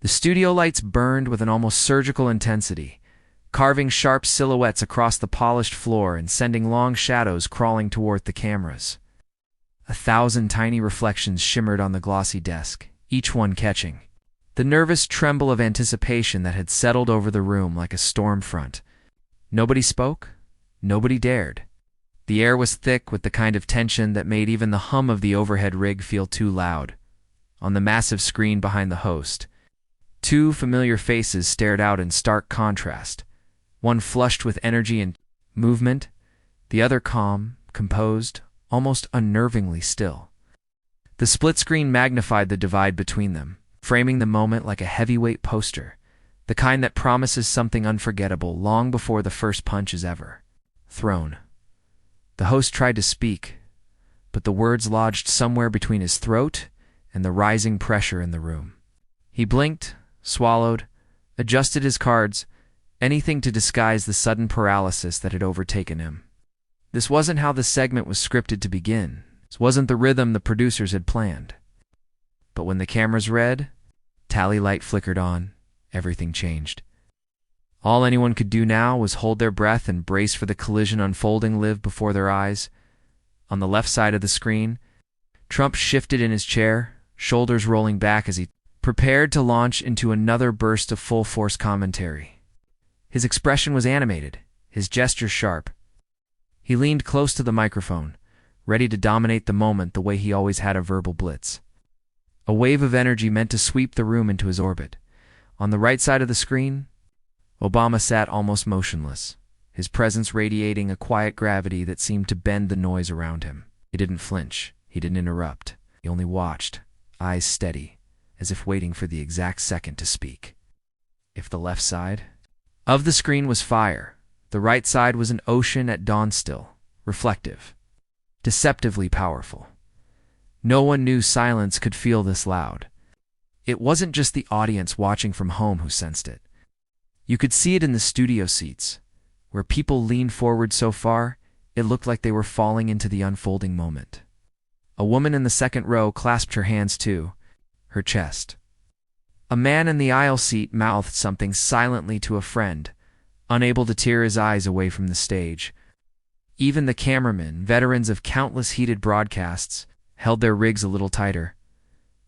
The studio lights burned with an almost surgical intensity, carving sharp silhouettes across the polished floor and sending long shadows crawling toward the cameras. 1,000 tiny reflections shimmered on the glossy desk, each one catching the nervous tremble of anticipation that had settled over the room like a storm front. Nobody spoke. Nobody dared. The air was thick with the kind of tension that made even the hum of the overhead rig feel too loud. On the massive screen behind the host, two familiar faces stared out in stark contrast, one flushed with energy and movement, the other calm, composed, almost unnervingly still. The split screen magnified the divide between them, framing the moment like a heavyweight poster, the kind that promises something unforgettable long before the first punch is ever thrown. The host tried to speak, but the words lodged somewhere between his throat and the rising pressure in the room. He blinked, swallowed, adjusted his cards, anything to disguise the sudden paralysis that had overtaken him. This wasn't how the segment was scripted to begin. This wasn't the rhythm the producers had planned. But when the cameras read, tally light flickered on, everything changed. All anyone could do now was hold their breath and brace for the collision unfolding live before their eyes. On the left side of the screen, Trump shifted in his chair, shoulders rolling back as he prepared to launch into another burst of full-force commentary. His expression was animated, his gestures sharp. He leaned close to the microphone, ready to dominate the moment the way he always had a verbal blitz. A wave of energy meant to sweep the room into his orbit. On the right side of the screen, Obama sat almost motionless, his presence radiating a quiet gravity that seemed to bend the noise around him. He didn't flinch. He didn't interrupt. He only watched, eyes steady, as if waiting for the exact second to speak. If the left side of the screen was fire, the right side was an ocean at dawn still, reflective, deceptively powerful. No one knew silence could feel this loud. It wasn't just the audience watching from home who sensed it. You could see it in the studio seats, where people leaned forward so far, it looked like they were falling into the unfolding moment. A woman in the second row clasped her hands to her chest. A man in the aisle seat mouthed something silently to a friend, unable to tear his eyes away from the stage. Even the cameramen, veterans of countless heated broadcasts, held their rigs a little tighter.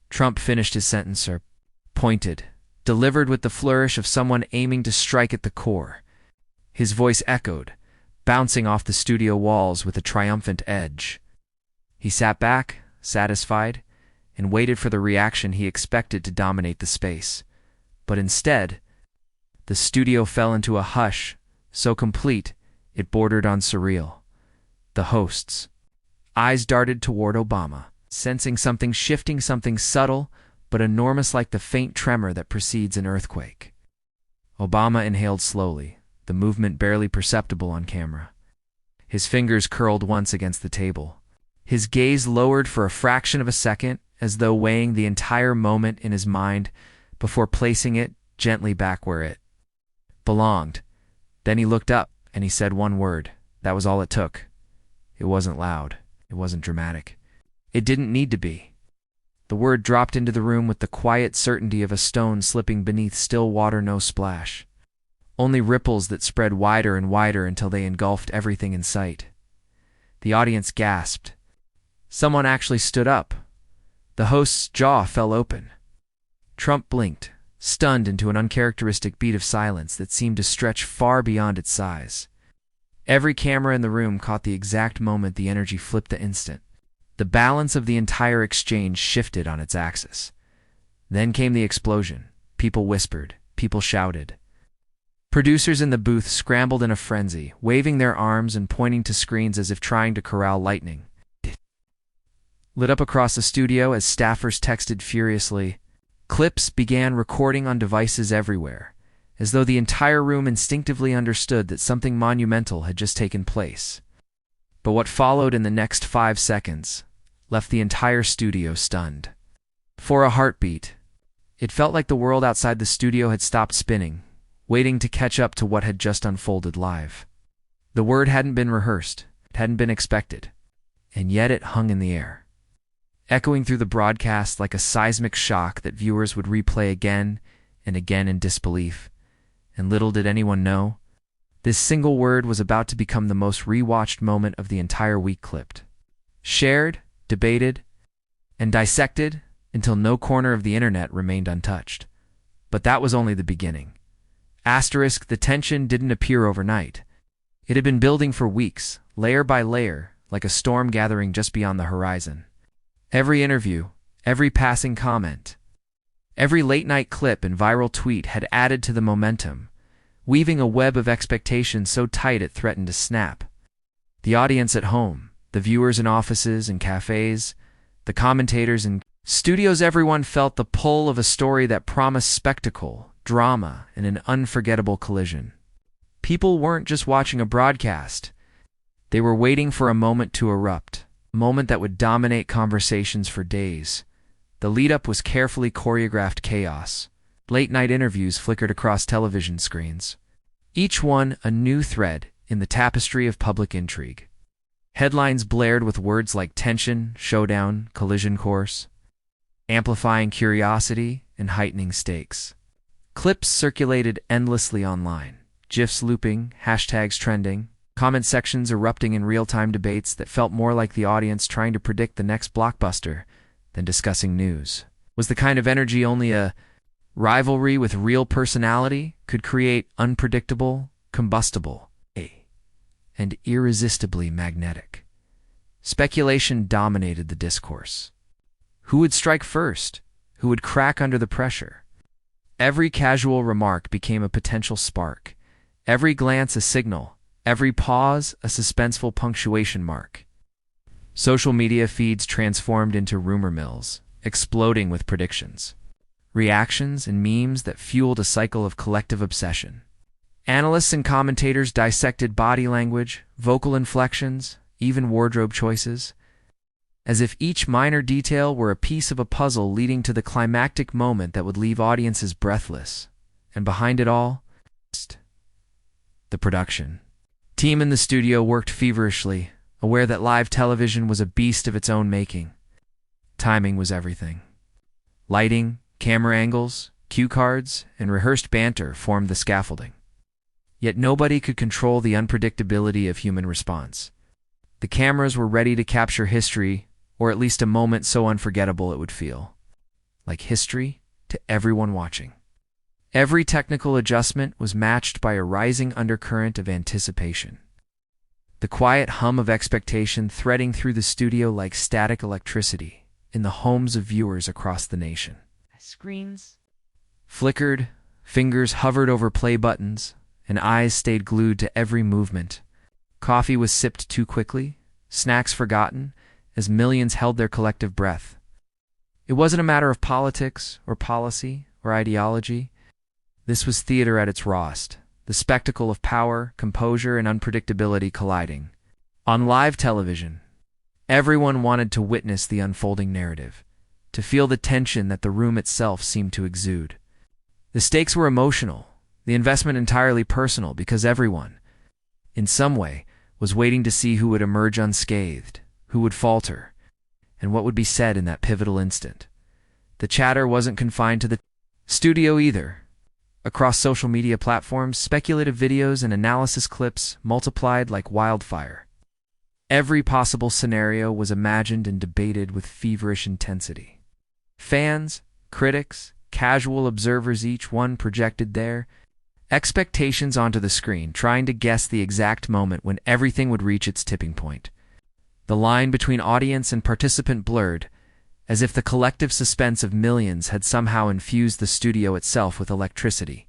Trump finished his sentence, pointed, delivered with the flourish of someone aiming to strike at the core. His voice echoed, bouncing off the studio walls with a triumphant edge. He sat back, satisfied, and waited for the reaction he expected to dominate the space. But instead, the studio fell into a hush, so complete it bordered on surreal. The host's eyes darted toward Obama, sensing something shifting, something subtle but enormous like the faint tremor that precedes an earthquake. Obama inhaled slowly, the movement barely perceptible on camera. His fingers curled once against the table. His gaze lowered for a fraction of a second, as though weighing the entire moment in his mind before placing it gently back where it belonged. Then he looked up, and he said one word. That was all it took. It wasn't loud. It wasn't dramatic. It didn't need to be. The word dropped into the room with the quiet certainty of a stone slipping beneath still water, no splash. Only ripples that spread wider and wider until they engulfed everything in sight. The audience gasped. Someone actually stood up. The host's jaw fell open. Trump blinked, stunned into an uncharacteristic beat of silence that seemed to stretch far beyond its size. Every camera in the room caught the exact moment the energy flipped the instant. The balance of the entire exchange shifted on its axis. Then came the explosion. People whispered. People shouted. Producers in the booth scrambled in a frenzy, waving their arms and pointing to screens as if trying to corral lightning. Lit up across the studio as staffers texted furiously. Clips began recording on devices everywhere, as though the entire room instinctively understood that something monumental had just taken place. But what followed in the next 5 seconds left the entire studio stunned. For a heartbeat, it felt like the world outside the studio had stopped spinning, waiting to catch up to what had just unfolded live. The word hadn't been rehearsed, it hadn't been expected, and yet it hung in the air, echoing through the broadcast like a seismic shock that viewers would replay again and again in disbelief. And little did anyone know, this single word was about to become the most rewatched moment of the entire week clipped. Shared, debated, and dissected until no corner of the internet remained untouched. But that was only the beginning. Asterisk, the tension didn't appear overnight. It had been building for weeks, layer by layer, like a storm gathering just beyond the horizon. Every interview, every passing comment, every late-night clip and viral tweet had added to the momentum, weaving a web of expectation so tight it threatened to snap. The audience at home, the viewers in offices and cafes, the commentators in studios, everyone felt the pull of a story that promised spectacle, drama, and an unforgettable collision. People weren't just watching a broadcast. They were waiting for a moment to erupt, a moment that would dominate conversations for days. The lead-up was carefully choreographed chaos. Late-night interviews flickered across television screens, each one a new thread in the tapestry of public intrigue. Headlines blared with words like tension, showdown, collision course, amplifying curiosity and heightening stakes. Clips circulated endlessly online, GIFs looping, hashtags trending, comment sections erupting in real-time debates that felt more like the audience trying to predict the next blockbuster than discussing news. Was the kind of energy only a rivalry with real personality could create, unpredictable, combustible, and irresistibly magnetic. Speculation dominated the discourse. Who would strike first? Who would crack under the pressure? Every casual remark became a potential spark, every glance a signal, every pause a suspenseful punctuation mark. Social media feeds transformed into rumor mills, exploding with predictions, reactions, and memes that fueled a cycle of collective obsession. Analysts and commentators dissected body language, vocal inflections, even wardrobe choices, as if each minor detail were a piece of a puzzle leading to the climactic moment that would leave audiences breathless. And behind it all, the production team in the studio worked feverishly, aware that live television was a beast of its own making. Timing was everything. Lighting, camera angles, cue cards, and rehearsed banter formed the scaffolding. Yet nobody could control the unpredictability of human response. The cameras were ready to capture history, or at least a moment so unforgettable it would feel like history to everyone watching. Every technical adjustment was matched by a rising undercurrent of anticipation. The quiet hum of expectation threading through the studio like static electricity in the homes of viewers across the nation. Screens flickered, fingers hovered over play buttons, and eyes stayed glued to every movement. Coffee was sipped too quickly, snacks forgotten, as millions held their collective breath. It wasn't a matter of politics or policy or ideology. This was theater at its rawest, the spectacle of power, composure, and unpredictability colliding. On live television, everyone wanted to witness the unfolding narrative, to feel the tension that the room itself seemed to exude. The stakes were emotional, the investment entirely personal, because everyone, in some way, was waiting to see who would emerge unscathed, who would falter, and what would be said in that pivotal instant. The chatter wasn't confined to the studio either. Across social media platforms, speculative videos and analysis clips multiplied like wildfire. Every possible scenario was imagined and debated with feverish intensity. Fans, critics, casual observers, each one projected their expectations onto the screen, trying to guess the exact moment when everything would reach its tipping point. The line between audience and participant blurred, as if the collective suspense of millions had somehow infused the studio itself with electricity.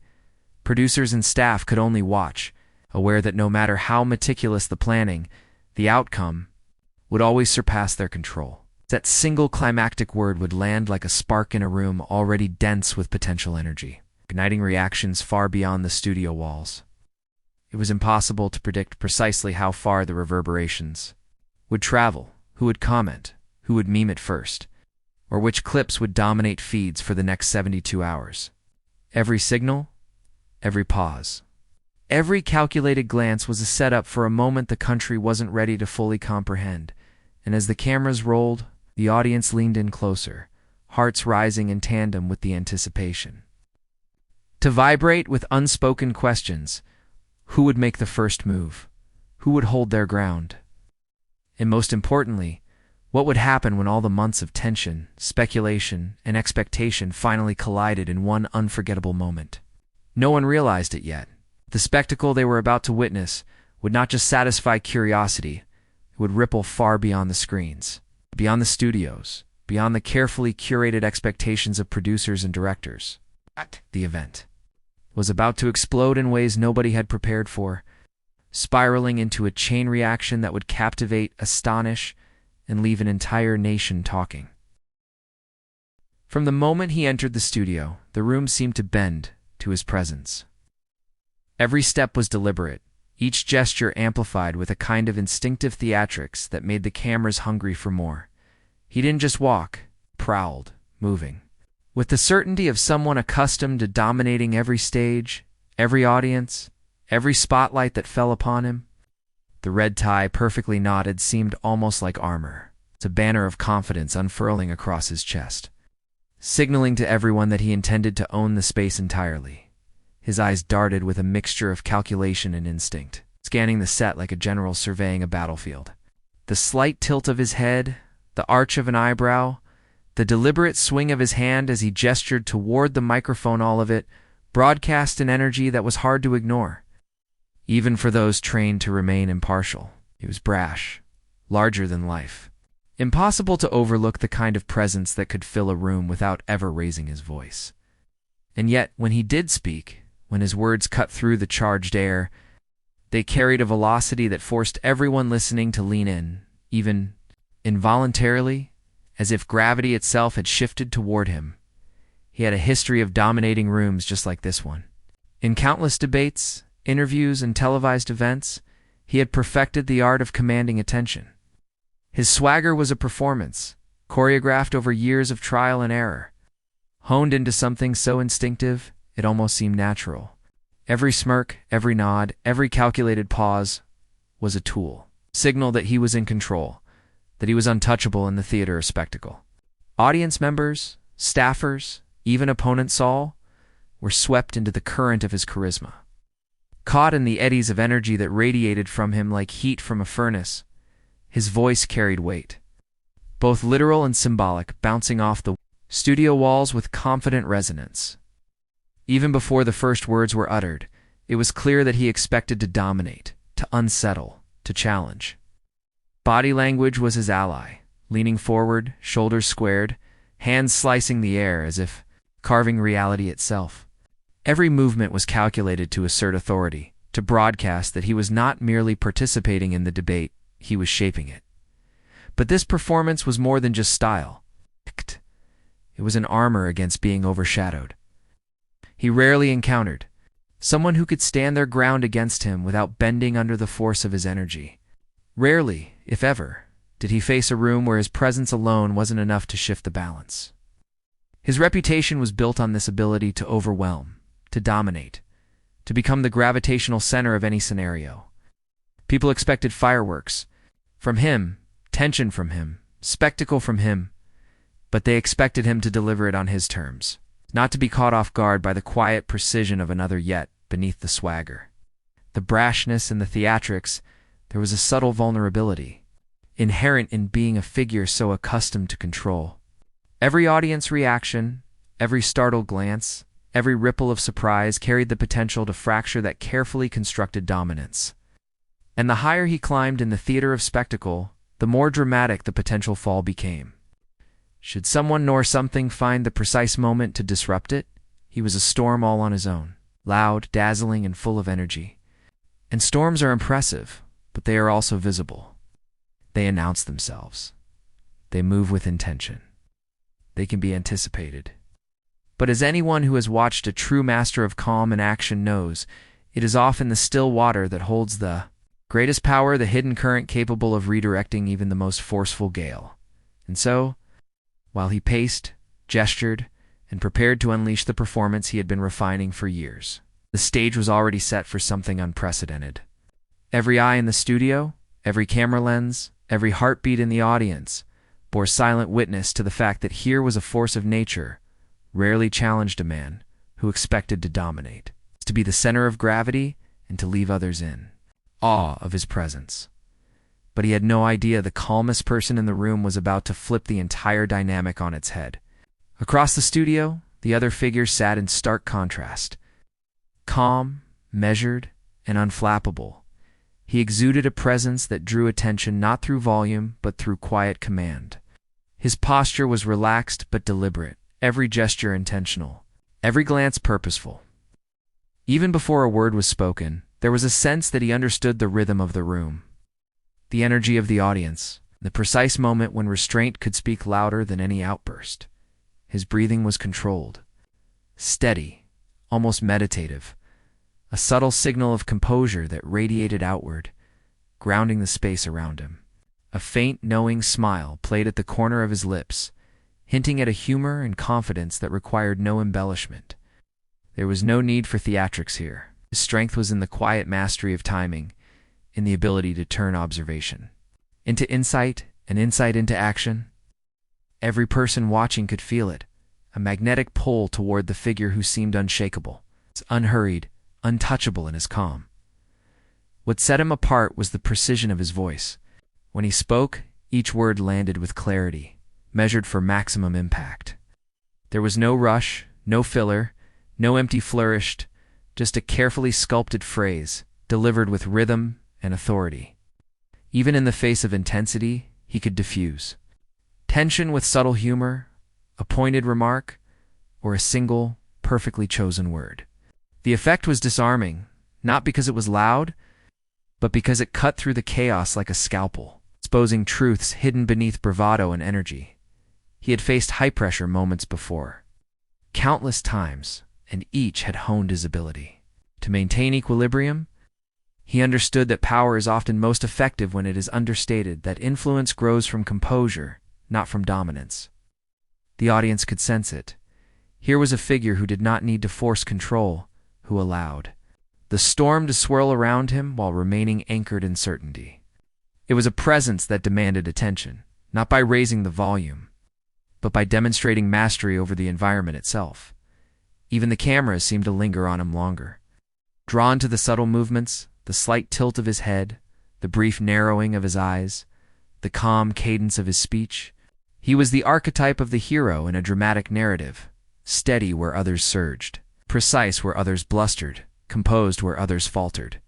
Producers and staff could only watch, aware that no matter how meticulous the planning, the outcome would always surpass their control. That single climactic word would land like a spark in a room already dense with potential energy, igniting reactions far beyond the studio walls. It was impossible to predict precisely how far the reverberations would travel, who would comment, who would meme it first, or which clips would dominate feeds for the next 72 hours. Every signal, every pause, every calculated glance was a setup for a moment the country wasn't ready to fully comprehend, and as the cameras rolled, the audience leaned in closer, hearts rising in tandem with the anticipation. to vibrate with unspoken questions. Who would make the first move? Who would hold their ground? And most importantly, what would happen when all the months of tension, speculation, and expectation finally collided in one unforgettable moment? No one realized it yet. The spectacle they were about to witness would not just satisfy curiosity, it would ripple far beyond the screens, beyond the studios, beyond the carefully curated expectations of producers and directors. The event was about to explode in ways nobody had prepared for, spiraling into a chain reaction that would captivate, astonish, and leave an entire nation talking. From the moment he entered the studio, the room seemed to bend to his presence. Every step was deliberate, each gesture amplified with a kind of instinctive theatrics that made the cameras hungry for more. He didn't just walk, prowled, moving. With the certainty of someone accustomed to dominating every stage, every audience, every spotlight that fell upon him, the red tie perfectly knotted seemed almost like armor. It's a banner of confidence unfurling across his chest, signaling to everyone that he intended to own the space entirely. His eyes darted with a mixture of calculation and instinct, scanning the set like a general surveying a battlefield. The slight tilt of his head, the arch of an eyebrow, the deliberate swing of his hand as he gestured toward the microphone, all of it broadcast an energy that was hard to ignore, even for those trained to remain impartial. He was brash, larger than life. Impossible to overlook the kind of presence that could fill a room without ever raising his voice. And yet, when he did speak, when his words cut through the charged air, they carried a velocity that forced everyone listening to lean in, even involuntarily, as if gravity itself had shifted toward him. He had a history of dominating rooms just like this one. In countless debates, interviews, and televised events, he had perfected the art of commanding attention. His swagger was a performance, choreographed over years of trial and error, honed into something so instinctive it almost seemed natural. Every smirk, every nod, every calculated pause was a tool, signal that he was in control, that he was untouchable in the theater of spectacle. Audience members, staffers, even opponent Saul, were swept into the current of his charisma. Caught in the eddies of energy that radiated from him like heat from a furnace, his voice carried weight, both literal and symbolic, bouncing off the studio walls with confident resonance. Even before the first words were uttered, it was clear that he expected to dominate, to unsettle, to challenge. Body language was his ally, leaning forward, shoulders squared, hands slicing the air as if carving reality itself. Every movement was calculated to assert authority, to broadcast that he was not merely participating in the debate, he was shaping it. But this performance was more than just style. It was an armor against being overshadowed. He rarely encountered someone who could stand their ground against him without bending under the force of his energy. Rarely, if ever, did he face a room where his presence alone wasn't enough to shift the balance. His reputation was built on this ability to overwhelm, to dominate, to become the gravitational center of any scenario. People expected fireworks from him, tension from him, spectacle from him, but they expected him to deliver it on his terms, not to be caught off guard by the quiet precision of another yet beneath the swagger. The brashness and the theatrics, there was a subtle vulnerability, inherent in being a figure so accustomed to control. Every audience reaction, every startled glance, every ripple of surprise carried the potential to fracture that carefully constructed dominance. And the higher he climbed in the theater of spectacle, the more dramatic the potential fall became. Should someone nor something find the precise moment to disrupt it, he was a storm all on his own, loud, dazzling, and full of energy. And storms are impressive, but they are also visible. They announce themselves. They move with intention. They can be anticipated. But as anyone who has watched a true master of calm and action knows, it is often the still water that holds the greatest power, the hidden current capable of redirecting even the most forceful gale. And so, while he paced, gestured, and prepared to unleash the performance he had been refining for years, the stage was already set for something unprecedented. Every eye in the studio, every camera lens, every heartbeat in the audience bore silent witness to the fact that here was a force of nature, rarely challenged a man who expected to dominate, to be the center of gravity and to leave others in awe of his presence. But he had no idea the calmest person in the room was about to flip the entire dynamic on its head. Across the studio, the other figure sat in stark contrast. Calm, measured, and unflappable, he exuded a presence that drew attention not through volume but through quiet command. His posture was relaxed but deliberate, every gesture intentional, every glance purposeful. Even before a word was spoken, there was a sense that he understood the rhythm of the room, the energy of the audience, the precise moment when restraint could speak louder than any outburst. His breathing was controlled, steady, almost meditative, a subtle signal of composure that radiated outward, grounding the space around him. A faint, knowing smile played at the corner of his lips, hinting at a humor and confidence that required no embellishment. There was no need for theatrics here. His strength was in the quiet mastery of timing, in the ability to turn observation into insight and insight into action. Every person watching could feel it, a magnetic pull toward the figure who seemed unshakable, unhurried, untouchable in his calm. What set him apart was the precision of his voice. When he spoke, each word landed with clarity, measured for maximum impact. There was no rush, no filler, no empty flourish, just a carefully sculpted phrase, delivered with rhythm and authority. Even in the face of intensity, he could diffuse tension with subtle humor, a pointed remark, or a single, perfectly chosen word. The effect was disarming, not because it was loud, but because it cut through the chaos like a scalpel, exposing truths hidden beneath bravado and energy. He had faced high-pressure moments before, countless times, and each had honed his ability to maintain equilibrium. He understood that power is often most effective when it is understated, that influence grows from composure, not from dominance. The audience could sense it. Here was a figure who did not need to force control, who allowed the storm to swirl around him while remaining anchored in certainty. It was a presence that demanded attention, not by raising the volume, but by demonstrating mastery over the environment itself. Even the cameras seemed to linger on him longer, drawn to the subtle movements, the slight tilt of his head, the brief narrowing of his eyes, the calm cadence of his speech. He was the archetype of the hero in a dramatic narrative, steady where others surged, precise where others blustered, composed where others faltered.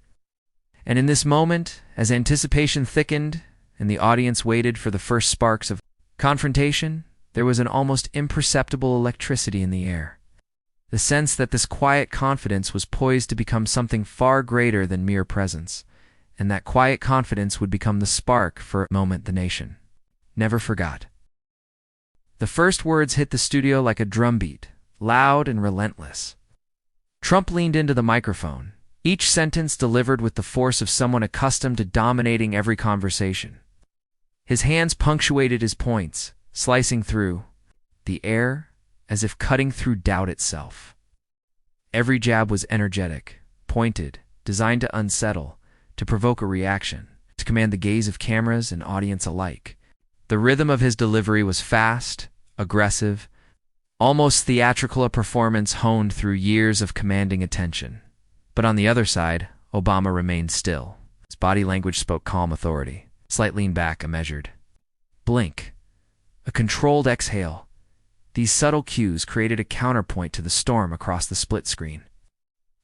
And in this moment, as anticipation thickened and the audience waited for the first sparks of confrontation, there was an almost imperceptible electricity in the air. The sense that this quiet confidence was poised to become something far greater than mere presence, and that quiet confidence would become the spark for a moment the nation never forgot. The first words hit the studio like a drumbeat, loud and relentless. Trump leaned into the microphone, each sentence delivered with the force of someone accustomed to dominating every conversation. His hands punctuated his points, slicing through the air as if cutting through doubt itself. Every jab was energetic, pointed, designed to unsettle, to provoke a reaction, to command the gaze of cameras and audience alike. The rhythm of his delivery was fast, aggressive, almost theatrical, a performance honed through years of commanding attention. But on the other side, Obama remained still. His body language spoke calm authority. Slight lean back, a measured blink, a controlled exhale. These subtle cues created a counterpoint to the storm across the split screen.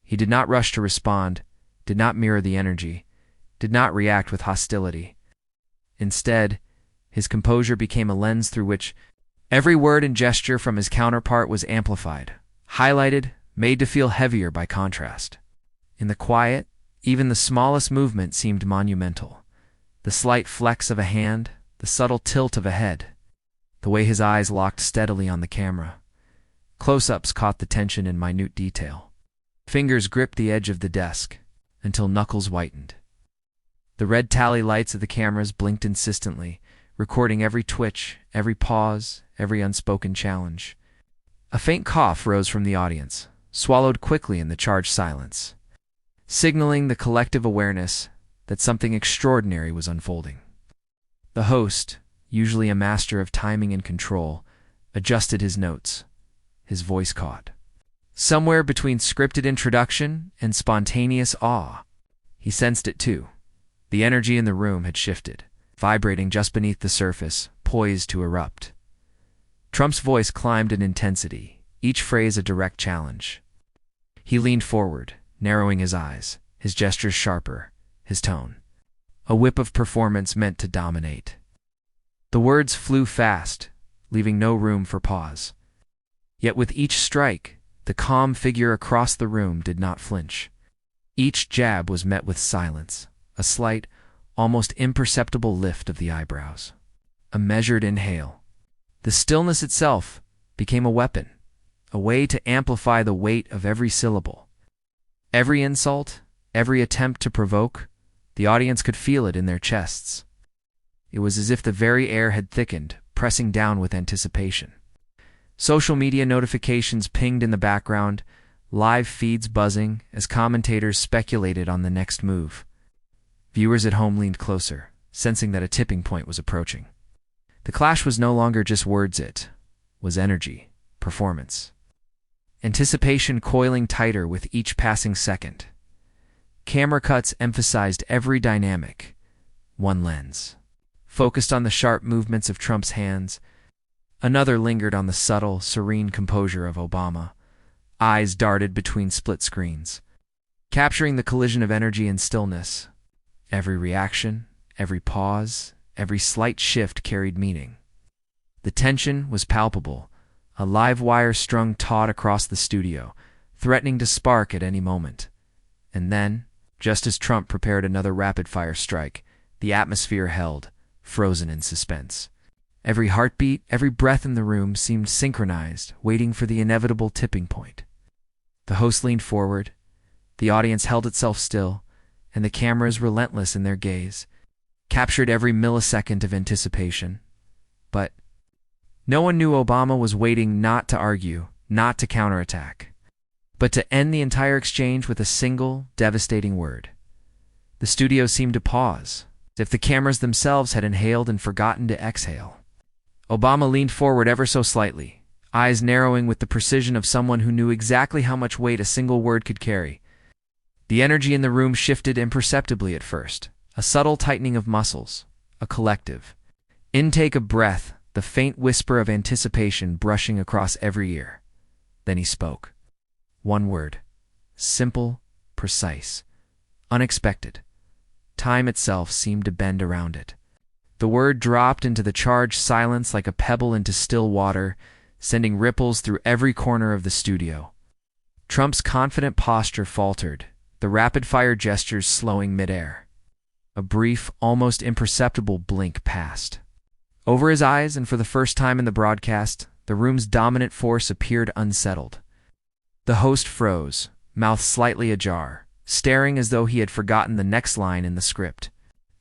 He did not rush to respond, did not mirror the energy, did not react with hostility. Instead, his composure became a lens through which every word and gesture from his counterpart was amplified, highlighted, made to feel heavier by contrast. In the quiet, even the smallest movement seemed monumental. The slight flex of a hand, the subtle tilt of a head, the way his eyes locked steadily on the camera. Close-ups caught the tension in minute detail. Fingers gripped the edge of the desk until knuckles whitened. The red tally lights of the cameras blinked insistently, recording every twitch, every pause, every unspoken challenge. A faint cough rose from the audience, swallowed quickly in the charged silence, signaling the collective awareness that something extraordinary was unfolding. The host, usually a master of timing and control, adjusted his notes. His voice caught. Somewhere between scripted introduction and spontaneous awe. He sensed it too. The energy in the room had shifted, vibrating just beneath the surface, poised to erupt. Trump's voice climbed in intensity, each phrase a direct challenge. He leaned forward, narrowing his eyes, his gestures sharper, his tone a whip of performance meant to dominate. The words flew fast, leaving no room for pause. Yet with each strike, the calm figure across the room did not flinch. Each jab was met with silence, a slight, almost imperceptible lift of the eyebrows. A measured inhale. The stillness itself became a weapon, a way to amplify the weight of every syllable. Every insult, every attempt to provoke, the audience could feel it in their chests. It was as if the very air had thickened, pressing down with anticipation. Social media notifications pinged in the background, live feeds buzzing as commentators speculated on the next move. Viewers at home leaned closer, sensing that a tipping point was approaching. The clash was no longer just words, it was energy, performance. Anticipation coiling tighter with each passing second. Camera cuts emphasized every dynamic. One lens focused on the sharp movements of Trump's hands. Another lingered on the subtle, serene composure of Obama. Eyes darted between split screens, capturing the collision of energy and stillness. Every reaction, every pause, every slight shift carried meaning. The tension was palpable, a live wire strung taut across the studio, threatening to spark at any moment. And then, just as Trump prepared another rapid-fire strike, the atmosphere held, frozen in suspense. Every heartbeat, every breath in the room seemed synchronized, waiting for the inevitable tipping point. The host leaned forward, the audience held itself still, and the cameras, relentless in their gaze, captured every millisecond of anticipation. But no one knew Obama was waiting not to argue, not to counterattack, but to end the entire exchange with a single, devastating word. The studio seemed to pause, as if the cameras themselves had inhaled and forgotten to exhale. Obama leaned forward ever so slightly, eyes narrowing with the precision of someone who knew exactly how much weight a single word could carry. The energy in the room shifted imperceptibly at first, a subtle tightening of muscles, a collective intake of breath, the faint whisper of anticipation brushing across every ear. Then he spoke. One word. Simple, precise, unexpected. Time itself seemed to bend around it. The word dropped into the charged silence like a pebble into still water, sending ripples through every corner of the studio. Trump's confident posture faltered, the rapid-fire gestures slowing midair. A brief, almost imperceptible blink passed. Over his eyes, and for the first time in the broadcast, the room's dominant force appeared unsettled. The host froze, mouth slightly ajar, staring as though he had forgotten the next line in the script.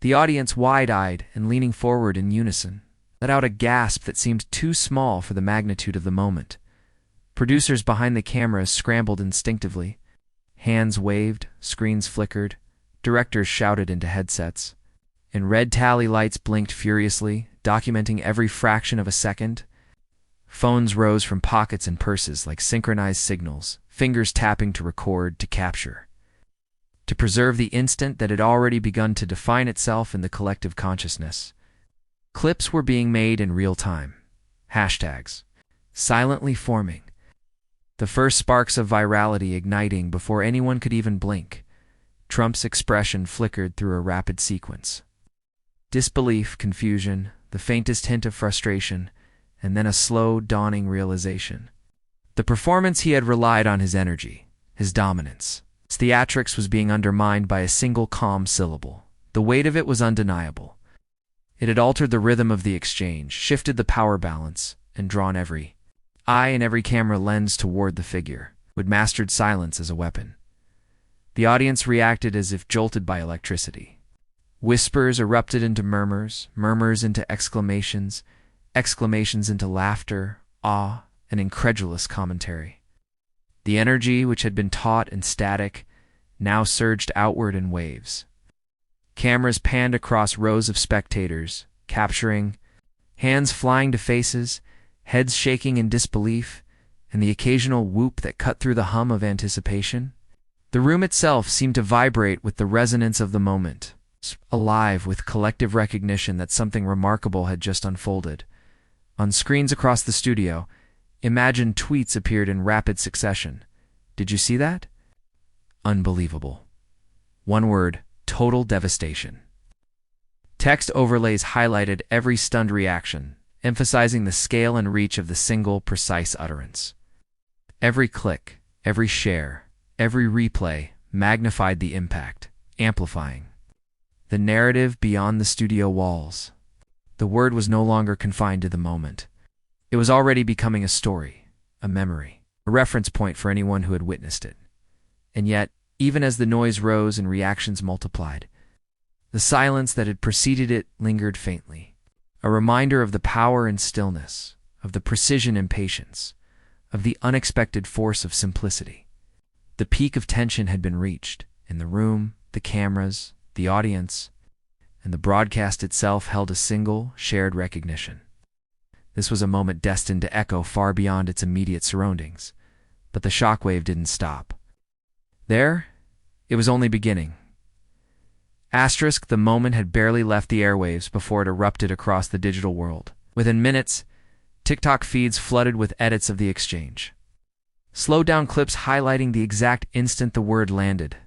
The audience, wide-eyed and leaning forward in unison, let out a gasp that seemed too small for the magnitude of the moment. Producers behind the cameras scrambled instinctively. Hands waved, screens flickered, directors shouted into headsets, and red tally lights blinked furiously, documenting every fraction of a second. Phones rose from pockets and purses like synchronized signals, fingers tapping to record, to capture, to preserve the instant that had already begun to define itself in the collective consciousness. Clips were being made in real time. Hashtags, silently forming. The first sparks of virality igniting before anyone could even blink. Trump's expression flickered through a rapid sequence. Disbelief, confusion, the faintest hint of frustration, and then a slow, dawning realization. The performance he had relied on, his energy, his dominance. His theatrics was being undermined by a single calm syllable. The weight of it was undeniable. It had altered the rhythm of the exchange, shifted the power balance, and drawn every eye and every camera lens toward the figure, who had mastered silence as a weapon. The audience reacted as if jolted by electricity. Whispers erupted into murmurs, murmurs into exclamations, exclamations into laughter, awe, and incredulous commentary. The energy, which had been taut and static, now surged outward in waves. Cameras panned across rows of spectators, capturing hands flying to faces, heads shaking in disbelief, and the occasional whoop that cut through the hum of anticipation. The room itself seemed to vibrate with the resonance of the moment, alive with collective recognition that something remarkable had just unfolded. On screens across the studio, imagined tweets appeared in rapid succession. Did you see that? Unbelievable. One word: total devastation. Text overlays highlighted every stunned reaction, emphasizing the scale and reach of the single, precise utterance. Every click, every share, every replay magnified the impact, amplifying the narrative beyond the studio walls. The word was no longer confined to the moment. It was already becoming a story, a memory, a reference point for anyone who had witnessed it. And yet, even as the noise rose and reactions multiplied, the silence that had preceded it lingered faintly, a reminder of the power and stillness, of the precision and patience, of the unexpected force of simplicity. The peak of tension had been reached, and the room, the cameras, the audience, and the broadcast itself held a single, shared recognition. This was a moment destined to echo far beyond its immediate surroundings, but the shockwave didn't stop. There, it was only beginning. The moment had barely left the airwaves before it erupted across the digital world. Within minutes, TikTok feeds flooded with edits of the exchange. Slowed-down clips highlighting the exact instant the word landed.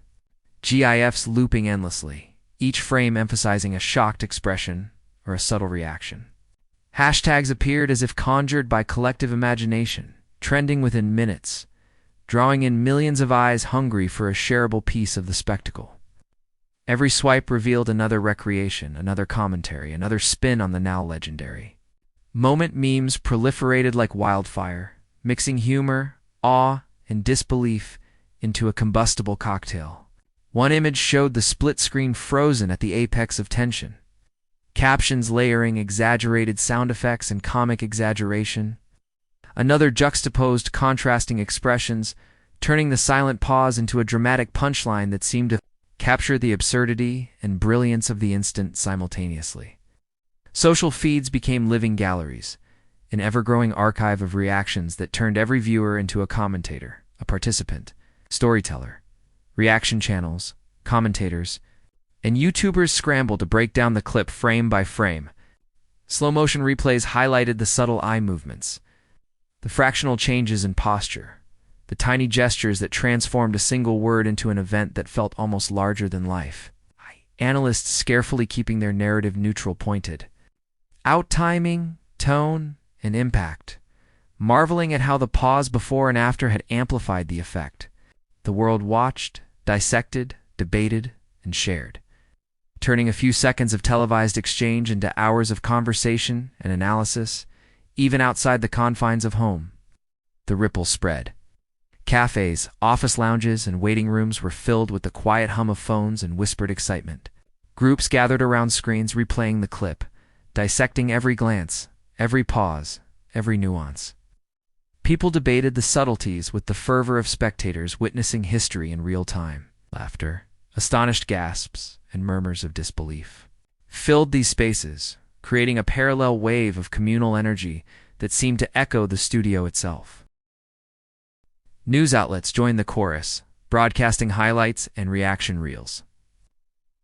GIFs looping endlessly, each frame emphasizing a shocked expression or a subtle reaction. Hashtags appeared as if conjured by collective imagination, trending within minutes, drawing in millions of eyes hungry for a shareable piece of the spectacle. Every swipe revealed another recreation, another commentary, another spin on the now legendary. Moment memes proliferated like wildfire, mixing humor, awe, and disbelief into a combustible cocktail. One image showed the split screen frozen at the apex of tension, captions layering exaggerated sound effects and comic exaggeration. Another juxtaposed contrasting expressions, turning the silent pause into a dramatic punchline that seemed to capture the absurdity and brilliance of the instant simultaneously. Social feeds became living galleries, an ever-growing archive of reactions that turned every viewer into a commentator, a participant, storyteller. Reaction channels, commentators, and YouTubers scrambled to break down the clip frame by frame. Slow-motion replays highlighted the subtle eye movements, the fractional changes in posture, the tiny gestures that transformed a single word into an event that felt almost larger than life. Analysts carefully keeping their narrative neutral pointed. Out-timing, tone, and impact, marveling at how the pause before and after had amplified the effect. The world watched, dissected, debated, and shared, turning a few seconds of televised exchange into hours of conversation and analysis, even outside the confines of home. The ripple spread. Cafes, office lounges, and waiting rooms were filled with the quiet hum of phones and whispered excitement. Groups gathered around screens replaying the clip, dissecting every glance, every pause, every nuance. People debated the subtleties with the fervor of spectators witnessing history in real time. Laughter, astonished gasps, and murmurs of disbelief filled these spaces, creating a parallel wave of communal energy that seemed to echo the studio itself. News outlets joined the chorus, broadcasting highlights and reaction reels.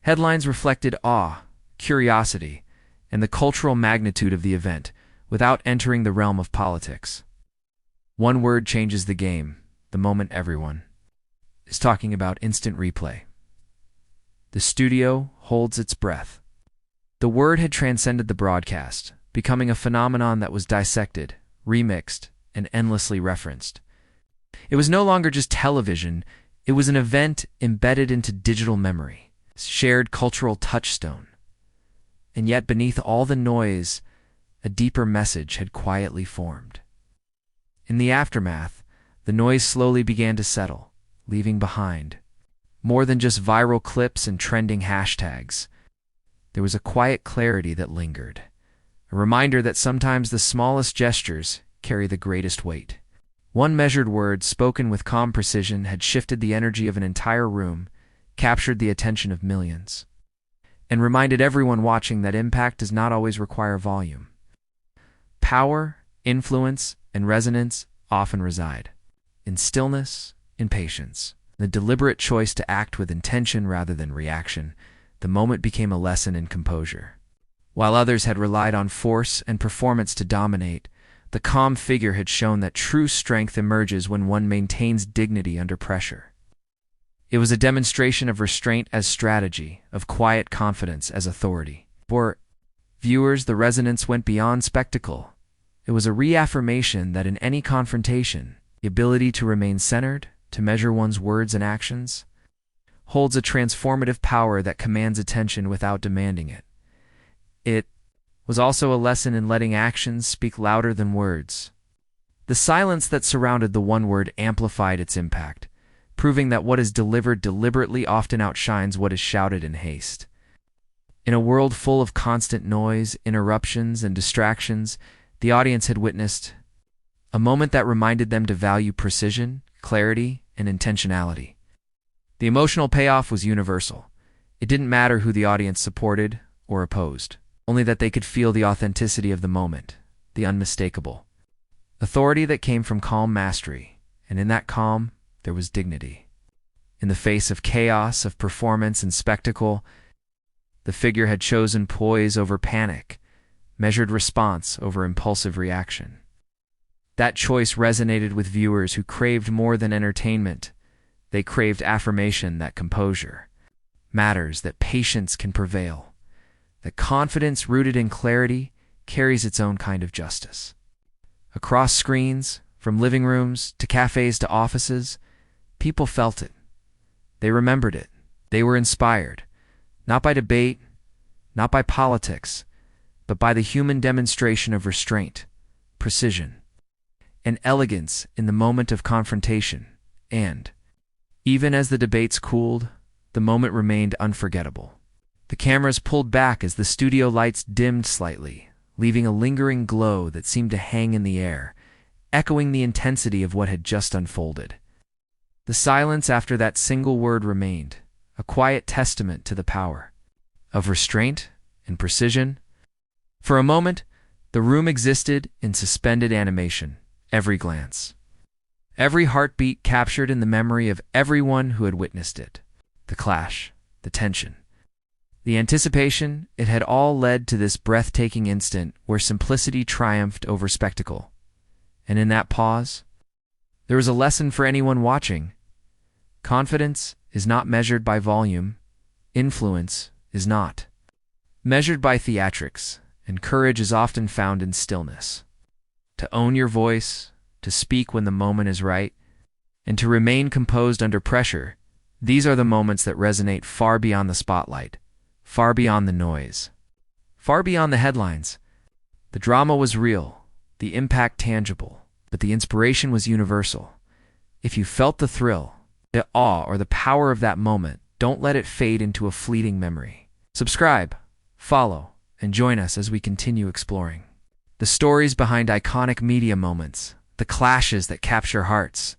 Headlines reflected awe, curiosity, and the cultural magnitude of the event without entering the realm of politics. One word changes the game, the moment everyone is talking about: instant replay. The studio holds its breath. The word had transcended the broadcast, becoming a phenomenon that was dissected, remixed, and endlessly referenced. It was no longer just television, it was an event embedded into digital memory, shared cultural touchstone. And yet beneath all the noise, a deeper message had quietly formed. In the aftermath, the noise slowly began to settle, leaving behind more than just viral clips and trending hashtags. There was a quiet clarity that lingered, a reminder that sometimes the smallest gestures carry the greatest weight. One measured word, spoken with calm precision, had shifted the energy of an entire room, captured the attention of millions, and reminded everyone watching that impact does not always require volume. Power, influence, and resonance often reside. In stillness, in patience, the deliberate choice to act with intention rather than reaction, the moment became a lesson in composure. While others had relied on force and performance to dominate, the calm figure had shown that true strength emerges when one maintains dignity under pressure. It was a demonstration of restraint as strategy, of quiet confidence as authority. For viewers, the resonance went beyond spectacle. It was a reaffirmation that in any confrontation, the ability to remain centered, to measure one's words and actions, holds a transformative power that commands attention without demanding it. It was also a lesson in letting actions speak louder than words. The silence that surrounded the one word amplified its impact, proving that what is delivered deliberately often outshines what is shouted in haste. In a world full of constant noise, interruptions, and distractions, the audience had witnessed a moment that reminded them to value precision, clarity, and intentionality. The emotional payoff was universal. It didn't matter who the audience supported or opposed, only that they could feel the authenticity of the moment, the unmistakable authority that came from calm mastery, and in that calm, there was dignity. In the face of chaos, of performance and spectacle, the figure had chosen poise over panic, measured response over impulsive reaction. That choice resonated with viewers who craved more than entertainment. They craved affirmation that composure matters, that patience can prevail, that confidence rooted in clarity carries its own kind of justice. Across screens, from living rooms to cafes to offices, people felt it. They remembered it. They were inspired, not by debate, not by politics, but by the human demonstration of restraint, precision, and elegance in the moment of confrontation. And, even as the debates cooled, the moment remained unforgettable. The cameras pulled back as the studio lights dimmed slightly, leaving a lingering glow that seemed to hang in the air, echoing the intensity of what had just unfolded. The silence after that single word remained, a quiet testament to the power of restraint and precision. For a moment, the room existed in suspended animation, every glance, every heartbeat captured in the memory of everyone who had witnessed it. The clash, the tension, the anticipation, it had all led to this breathtaking instant where simplicity triumphed over spectacle. And in that pause, there was a lesson for anyone watching. Confidence is not measured by volume. Influence is not measured by theatrics, and courage is often found in stillness. To own your voice, to speak when the moment is right, and to remain composed under pressure, these are the moments that resonate far beyond the spotlight, far beyond the noise, far beyond the headlines. The drama was real, the impact tangible, but the inspiration was universal. If you felt the thrill, the awe, or the power of that moment, don't let it fade into a fleeting memory. Subscribe, follow, and join us as we continue exploring the stories behind iconic media moments, the clashes that capture hearts,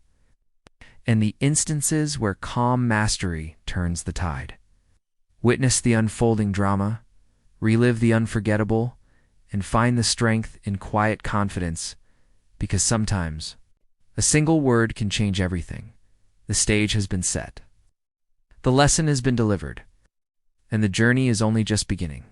and the instances where calm mastery turns the tide. Witness the unfolding drama, relive the unforgettable, and find the strength in quiet confidence, because sometimes a single word can change everything. The stage has been set. The lesson has been delivered, and the journey is only just beginning.